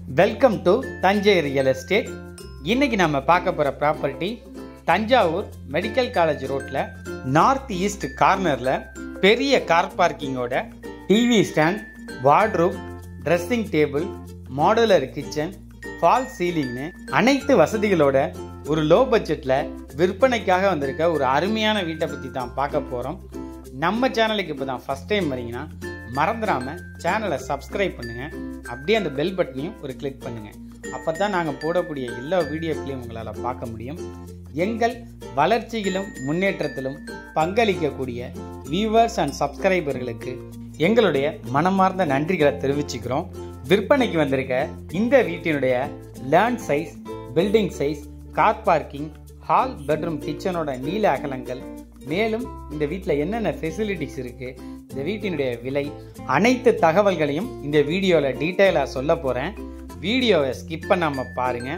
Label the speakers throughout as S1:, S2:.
S1: Welcome to Thanjai real estate. இன்னைக்கு நம்ம பார்க்க போற ப்ராப்பர்ட்டி தஞ்சாவூர் மெடிக்கல் காலேஜ் ரோட்ல நார்த் ஈஸ்ட் கார்னர்ல பெரிய கார் பார்க்கிங்கோட TV stand, wardrobe, dressing table, modular kitchen, fall சீலிங்னு அனைத்து வசதிகளோட ஒரு லோ பட்ஜெட்ல விற்பனைக்காக வந்திருக்க ஒரு அருமையான வீட்டை பத்தி தான் பார்க்க போறோம். நம்ம சேனலுக்கு இப்போதான் ஃபர்ஸ்ட் டைம் வரீங்கன்னா மறந்துடாம சேனலை சப்ஸ்கிரைப் பண்ணுங்க. அப்படியே அந்த பெல் பட்டனையும் ஒரு கிளிக் பண்ணுங்க. அப்பதான் நாங்க போடக்கூடிய எல்லா வீடியோக்களையும் உங்களால பார்க்க முடியும். எங்கள் வளர்ச்சியிலும் முன்னேற்றத்திலும் பங்களிக்கக்கூடிய வியூவர்ஸ் அண்ட் சப்ஸ்கிரைபர்களுக்கு எங்களுடைய மனமார்ந்த நன்றிகளை தெரிவிச்சுக்கிறோம். விற்பனைக்கு வந்திருக்க இந்த வீட்டினுடைய land size, building size, car parking, hall, bedroom, கிச்சனோட நீள அகலங்கள், மேலும் இந்த வீட்டில் என்னென்ன ஃபெசிலிட்டிஸ் இருக்கு, இந்த வீட்டினுடைய விலை, அனைத்து தகவல்களையும் இந்த வீடியோவில் டீட்டெயிலாக சொல்ல போகிறேன். வீடியோவை ஸ்கிப் பண்ணாமல் பாருங்க.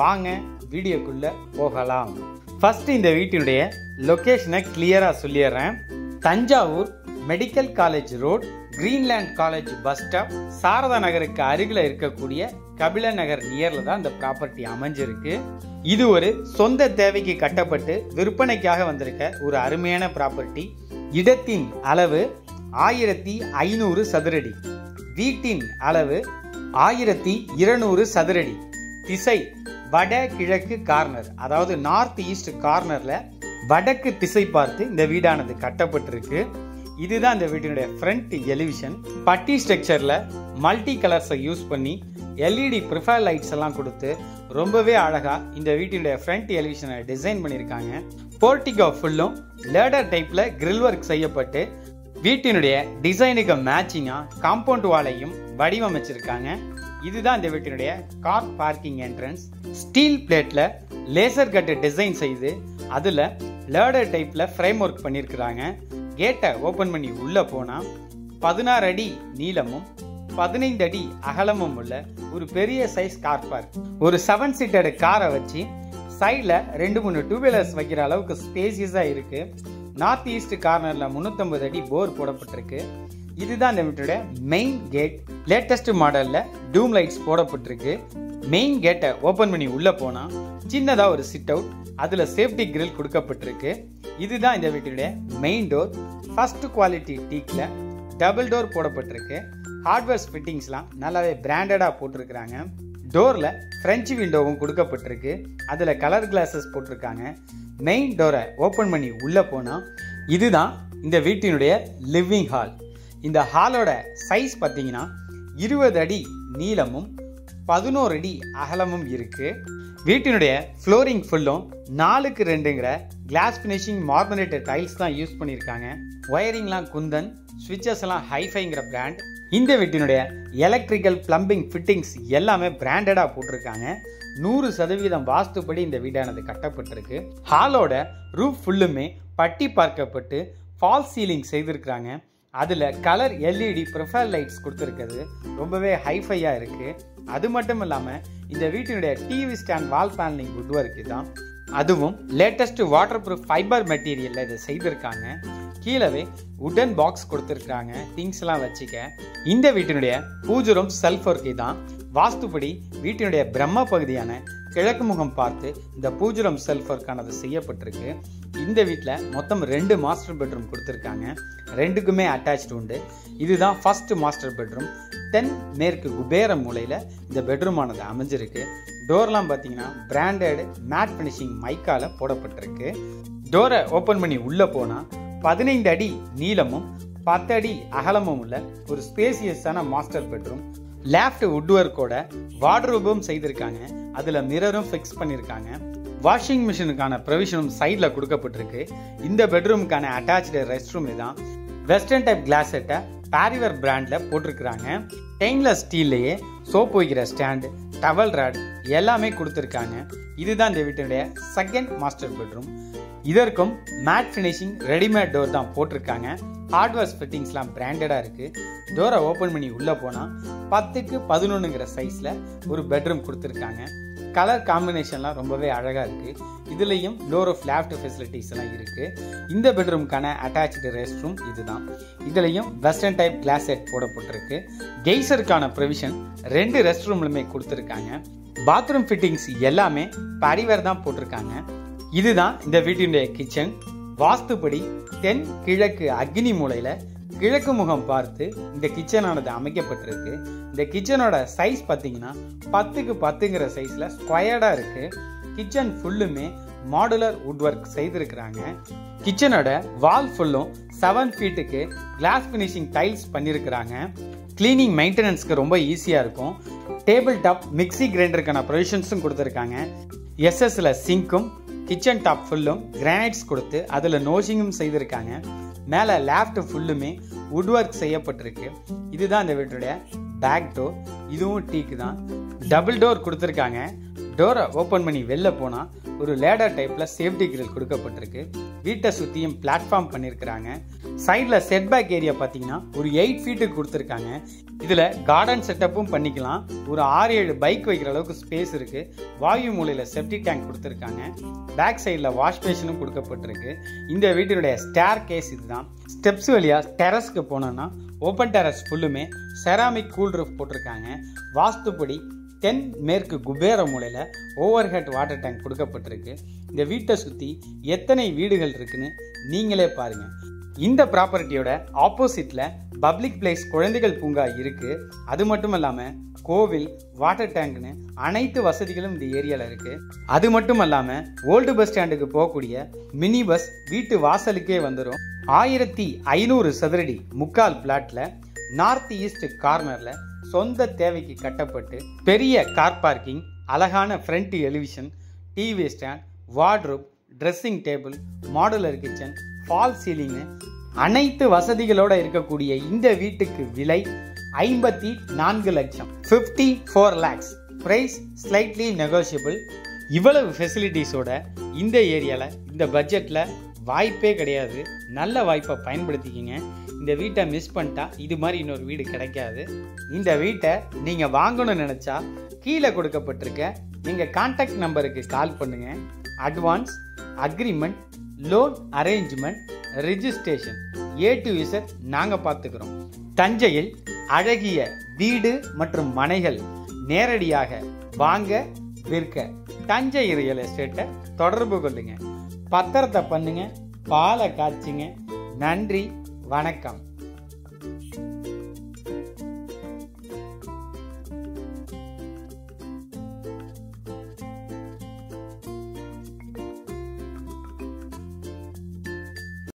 S1: வாங்க வீடியோக்குள்ள போகலாம். ஃபர்ஸ்ட் இந்த வீட்டினுடைய லொகேஷனை கிளியராக சொல்லிடுறேன். Thanjavur medical college road, Greenland college bus stop, Sarada நகருக்கு அருகில் இருக்கக்கூடிய கபில நகர் நியர்ல தான் இந்த ப்ராப்பர்ட்டி அமைஞ்சிருக்கு. இது ஒரு சொந்த தேவைக்கு கட்டப்பட்டு விற்பனைக்காக வந்திருக்க ஒரு அருமையான ப்ராப்பர்ட்டி. இடத்தின் அளவு 1500 சதுரடி, வீட்டின் அளவு 1200 சதுரடி. திசை வட கிழக்கு கார்னர், அதாவது நார்த் ஈஸ்ட் கார்னர்ல வடக்கு திசை பார்த்து இந்த வீடானது கட்டப்பட்டிருக்கு. இதுதான் இந்த வீட்டினுடைய ஃப்ரண்ட் எலிவிஷன். பட்டி ஸ்ட்ரக்சர்ல மல்டி கலர்ஸை யூஸ் பண்ணி எல்இடி ப்ரிஃபைல் லைட்ஸ் எல்லாம் கொடுத்து ரொம்பவே அழகா இந்த வீட்டினுடைய ஃப்ரண்ட் எலிவிஷனை டிசைன் பண்ணியிருக்காங்க. போர்டிகோ ஃபுல்லும் லேடர் டைப்ல கிரில் ஒர்க் செய்யப்பட்டு வீட்டினுடைய டிசைனுக்கு மேட்சிங்கா காம்பவுண்ட் வாலையும் வடிவமைச்சிருக்காங்க. இதுதான் இந்த வீட்டினுடைய கார் பார்க்கிங் என்ட்ரன்ஸ். ஸ்டீல் பிளேட்ல லேசர் கட் டிசைன் செய்து அதுல லேடர் டைப்ல ஃப்ரேம் ஒர்க் பண்ணியிருக்கிறாங்க. கேட்டை ஓபன் பண்ணி உள்ள போனா 16 அடி நீளமும் 15 அடி அகலமும் உள்ள ஒரு பெரிய சைஸ் கார் பார்க். ஒரு 7 சீட்டர் காரை வச்சு சைட்ல 2-3 டூ வீலர்ஸ் வைக்கிற அளவுக்கு ஸ்பேசியஸா இருக்கு. நார்த் ஈஸ்ட் கார்னர்ல 350 அடி போர் போடப்பட்டிருக்கு. இதுதான் இந்த வீட்டோட மெயின் கேட். லேட்டஸ்ட் மாடல்ல டூம் லைட்ஸ் போடப்பட்டிருக்கு. மெயின் கேட்டை ஓபன் பண்ணி உள்ள போனா சின்னதா ஒரு சிட் அவுட், அதுல சேஃப்டி கிரில் கொடுக்கப்பட்டிருக்கு. இதுதான் இந்த வீட்டுடைய மெயின் டோர். ஃபர்ஸ்ட் குவாலிட்டி டீக்ல டபுள் டோர் போடப்பட்டிருக்கு. ஹார்ட்வேர்ஸ் ஃபிட்டிங்ஸ்லாம் நல்லாவே பிராண்டடா போட்டிருக்கிறாங்க. டோர்ல பிரெஞ்சு விண்டோவும் கொடுக்கப்பட்டிருக்கு. அதுல கலர் கிளாஸஸ் போட்டிருக்காங்க. மெயின் டோரை ஓபன் பண்ணி உள்ள போனா இதுதான் இந்த வீட்டினுடைய லிவிங் ஹால். இந்த ஹாலோட சைஸ் பார்த்தீங்கன்னா 20 அடி நீளமும் 11 அடி அகலமும் இருக்கு. வீட்டினுடைய ஃப்ளோரிங் ஃபுல்லும் 4x2ங்கிற கிளாஸ் பினிஷிங் மார்பனேட்டட் டைல்ஸ் தான் யூஸ் பண்ணியிருக்காங்க. ஒயரிங்லாம் குந்தன், ஸ்விட்சஸ் எல்லாம் ஹைஃபைங்கிற பிராண்ட். இந்த வீட்டினுடைய எலக்ட்ரிக்கல், பிளம்பிங், ஃபிட்டிங்ஸ் எல்லாமே பிராண்டடா போட்டிருக்காங்க. 100% வாஸ்துப்படி இந்த வீடானது கட்டப்பட்டிருக்கு. ஹாலோட ரூஃப் ஃபுல்லுமே பட்டி பார்க்கப்பட்டு ஃபால் சீலிங் செய்திருக்கிறாங்க. அதுல கலர் எல்இடி ப்ரொஃபைல் லைட்ஸ் கொடுத்துருக்கிறது ரொம்பவே ஹைஃபையா இருக்கு. அது மட்டும் இல்லாம இந்த வீட்டினுடைய TV stand wall panelling would work தான். அதுவும் லேட்டஸ்ட் வாட்டர் ப்ரூஃப் ஃபைபர் மெட்டீரியல்ல இதை செய்திருக்காங்க. கீழவே உடன் பாக்ஸ் கொடுத்துருக்காங்க திங்ஸ் எல்லாம் வச்சுக்க. இந்த வீட்டினுடைய பூஜை ரூம் செல்ஃப் ஒர்க் தான். வாஸ்துப்படி வீட்டினுடைய பிரம்ம பகுதியான கிழக்கு முகம் பார்த்து இந்த பூஜை ரூம் செல்ஃப் ஒர்க்கானது செய்யப்பட்டிருக்கு. இந்த வீட்டில் மொத்தம் 2 மாஸ்டர் பெட்ரூம் கொடுத்துருக்காங்க. 2க்குமே அட்டாச்டு உண்டு. இதுதான் ஃபர்ஸ்ட் மாஸ்டர் பெட்ரூம். தென் மேற்கு குபேர மூலையில் இந்த பெட்ரூம் ஆனது அமைஞ்சிருக்கு. டோர்லாம் பார்த்தீங்கன்னா பிராண்டட் மேட் பினிஷிங் மைக்கால போடப்பட்டிருக்கு. டோரை ஓப்பன் பண்ணி உள்ள போனா 15 அடி நீளமும் 10 அடி அகலமும் உள்ள ஒரு ஸ்பேசியஸான மாஸ்டர் பெட்ரூம். லேஃப்ட் வுட் ஒர்க்கோட வார்ட்ரோபும் செய்திருக்காங்க. அதுல மிரரும் ஃபிக்ஸ் பண்ணிருக்காங்க. வாஷிங் மிஷினுக்கான ப்ரொவிஷனும் சைட்ல கொடுக்கப்பட்டிருக்கு. இந்த பெட்ரூமுக்கான அட்டாச்டு ரெஸ்ட் ரூம் தான். வெஸ்டர்ன் டைப் கிளாஸ் செட்டை பாரிவர் பிராண்ட்ல போட்டிருக்கிறாங்க. ஸ்டெயின்லெஸ் ஸ்டீல்லையே சோப் வைக்கிற ஸ்டாண்ட், டவல் ராட், எல்லாமே கொடுத்துருக்காங்க. இதுதான் இந்த வீட்டுடைய செகண்ட் மாஸ்டர் பெட்ரூம். இதற்கும் மேட் ஃபினிஷிங் ரெடிமேட் டோர் தான் போட்டிருக்காங்க. ஹார்ட்வேர்ஸ் ஃபிட்டிங்ஸ்லாம் பிராண்டடாக இருக்குது. டோரை ஓப்பன் பண்ணி உள்ளே போனால் 10க்கு 11ங்கிற சைஸில் ஒரு பெட்ரூம் கொடுத்துருக்காங்க. கலர் காம்பினேஷன்லாம் ரொம்பவே அழகாக இருக்குது. இதுலேயும் டோர் ஆஃப் லேஃப்ட் ஃபெசிலிட்டிஸ் எல்லாம் இருக்குது. இந்த பெட்ரூமுக்கான அட்டாச்சு ரெஸ்ட் ரூம் இதுதான். இதுலேயும் வெஸ்டர்ன் டைப் கிளாஸ் செட் போடப்பட்டிருக்கு. கெய்சருக்கான ப்ரொவிஷன் 2 ரெஸ்ட் ரூம்லுமே கொடுத்துருக்காங்க. பாத்ரூம் ஃபிட்டிங்ஸ் எல்லாமே பரிவேர் தான் போட்டிருக்காங்க. இதுதான் இந்த வீட்டினுடைய கிச்சன். வாஸ்துப்படி தென் கிழக்கு அக்னி மூலையில கிழக்கு முகம் பார்த்து இந்த கிச்சனானது அமைக்கப்பட்டிருக்கு. இந்த கிச்சனோட சைஸ் பார்த்தீங்கன்னா 10க்கு 10ங்கிற சைஸ்ல ஸ்கொயர்டா இருக்கு. கிச்சன் ஃபுல்லுமே மாடுலர் வுட் ஒர்க் செய்திருக்கிறாங்க. கிச்சனோட வால் ஃபுல்லும் 7 ஃபீட்டுக்கு கிளாஸ் ஃபினிஷிங் டைல்ஸ் பண்ணியிருக்கிறாங்க. கிளீனிங் மெயின்டெனன்ஸ்க்கு ரொம்ப ஈஸியா இருக்கும். டேபிள் டாப் மிக்சி கிரைண்டருக்கான ப்ரொவிஷன்ஸும் கொடுத்துருக்காங்க. எஸ்எஸ்ல சிங்க்கும் கிச்சன் டாப் ஃபுல்லும் கிரானைட்ஸ் கொடுத்து அதில் நோசிங்கும் செய்திருக்காங்க. மேலே லேஃப்ட் ஃபுல்லுமே வுட் ஒர்க் செய்யப்பட்டிருக்கு. இதுதான் இந்த வீட்டுடைய பேக் டோர். இதுவும் டீக்கு தான். டபுள் டோர் கொடுத்துருக்காங்க. டோரை ஓப்பன் பண்ணி வெளில போனால் ஒரு லேடர் டைப்பில் சேஃப்டி கிரில் கொடுக்கப்பட்டிருக்கு. வீட்டை சுற்றியும் பிளாட்ஃபார்ம் பண்ணியிருக்கிறாங்க. சைடில் செட்பேக் ஏரியா பார்த்தீங்கன்னா ஒரு 8 ஃபீட்டுக்கு கொடுத்துருக்காங்க. இதில் கார்டன் செட்டப்பும் பண்ணிக்கலாம். ஒரு 6-7 பைக் வைக்கிற அளவுக்கு ஸ்பேஸ் இருக்குது. வாயு மூலையில் செப்டி டேங்க் கொடுத்துருக்காங்க. பேக் சைடில் வாஷ் பேஷனும் கொடுக்கப்பட்டிருக்கு. இந்த வீட்டினுடைய ஸ்டேர் கேஸ் இதுதான். ஸ்டெப்ஸ் வழியாக டெரஸ்க்கு போனோன்னா ஓப்பன் டெரஸ் ஃபுல்லுமே செராமிக் கூல் ரூஃப் போட்டிருக்காங்க. வாஸ்துப்படி தென் மேற்கு குபேர மூலையில் ஓவர் ஹெட் வாட்டர் டேங்க் கொடுக்கப்பட்டிருக்கு. இந்த வீட்டை சுற்றி எத்தனை வீடுகள் இருக்குன்னு நீங்களே பாருங்க. இந்த ப்ராப்பர்ட்டியோட ஆப்போசிட்ல பப்ளிக் பிளேஸ் குழந்தைகள் பூங்கா இருக்கு. அது மட்டும் இல்லாம கோவில், வாட்டர் டேங்க்னு அனைத்து வசதிகளும் இந்த ஏரியால இருக்கு. அது மட்டும் இல்லாம ஓல்டு பஸ் ஸ்டாண்டுக்கு போகக்கூடிய மினி பஸ் வீட்டு வாசலுக்கே வந்துடும். 1500 சதுரடி முக்கால் பிளாட்ல நார்த் ஈஸ்ட் கார்னர்ல சொந்த தேவைக்கு கட்டப்பட்டு பெரிய கார் பார்க்கிங், அழகான front elevation, TV stand, wardrobe, dressing table, modular kitchen, fall ceiling அனைத்து வசதிகளோட இருக்கக்கூடிய இந்த வீட்டுக்கு விலை 54 லட்சம், 54 lakhs. Price slightly negotiable. இவ்வளவு ஃபெசிலிட்டிஸோட இந்த ஏரியால இந்த பட்ஜெட்ல வாய்ப்பே கிடையாது. நல்ல வாய்ப்பை பயன்படுத்திக்கிங்க. இந்த வீட்டை மிஸ் பண்ணிட்டா இது மாதிரி இன்னொரு வீடு கிடைக்காது. இந்த வீட்டை நீங்க வாங்கணும்னு நினைச்சா கீழே கொடுக்கப்பட்டிருக்க எங்க கான்டாக்ட் நம்பருக்கு கால் பண்ணுங்க. Advance, agreement, loan arrangement, registration A to Z நாங்க பார்த்துக்கிறோம். தஞ்சையில் அழகிய வீடு மற்றும் மனைகள் நேரடியாக வாங்க விற்க தஞ்சை ரியல் எஸ்டேட்டை தொடர்பு கொள்ளுங்க. பத்திரத்தை பண்ணுங்க, பாலை காய்ச்சுங்க. நன்றி, வணக்கம்.